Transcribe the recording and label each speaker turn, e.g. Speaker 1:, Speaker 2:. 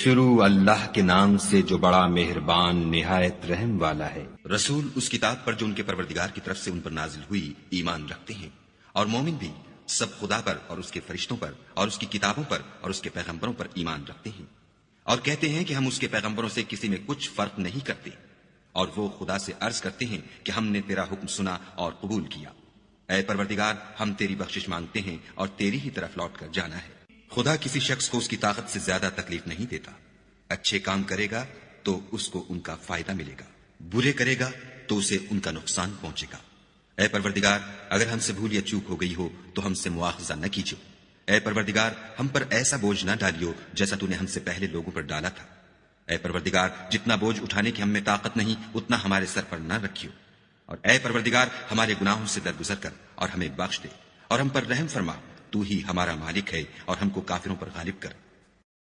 Speaker 1: शुरू अल्लाह के नाम से जो बड़ा मेहरबान निहायत रहम वाला है।
Speaker 2: रसूल उस किताब पर जो उनके परवरदिगार की तरफ से उन पर नाजिल हुई ईमान रखते हैं, और मोमिन भी सब खुदा पर और उसके फरिश्तों पर और उसकी किताबों पर और उसके पैगंबरों पर ईमान रखते हैं, और कहते हैं कि हम उसके पैगंबरों से किसी में कुछ फर्क नहीं करते, और वो खुदा से अर्ज करते हैं कि हमने तेरा हुक्म सुना और कबूल किया। ऐ परवरदिगार, हम तेरी बख्शिश मांगते हैं और तेरी ही तरफ लौट कर जाना है। खुदा किसी शख्स को उसकी ताकत से ज्यादा तकलीफ नहीं देता। अच्छे काम करेगा तो उसको उनका फायदा मिलेगा, बुरे करेगा तो उसे उनका नुकसान पहुंचेगा। ऐ परवरदिगार, अगर हमसे भूल या चूक हो गई हो तो हमसे मुआखजा न कीजिए। ऐ परवरदिगार, हम पर ऐसा बोझ न डालियो जैसा तूने हमसे पहले लोगों पर डाला था। ऐ परवरदिगार, जितना बोझ उठाने की हमें ताकत नहीं उतना हमारे सर पर न रखियो। और ऐ परवरदिगार, हमारे गुनाहों से दरगुजर कर और हमें बख्श दे और हम पर रहम फरमा। तू ही हमारा मालिक है और हमको काफिरों पर गालिब कर।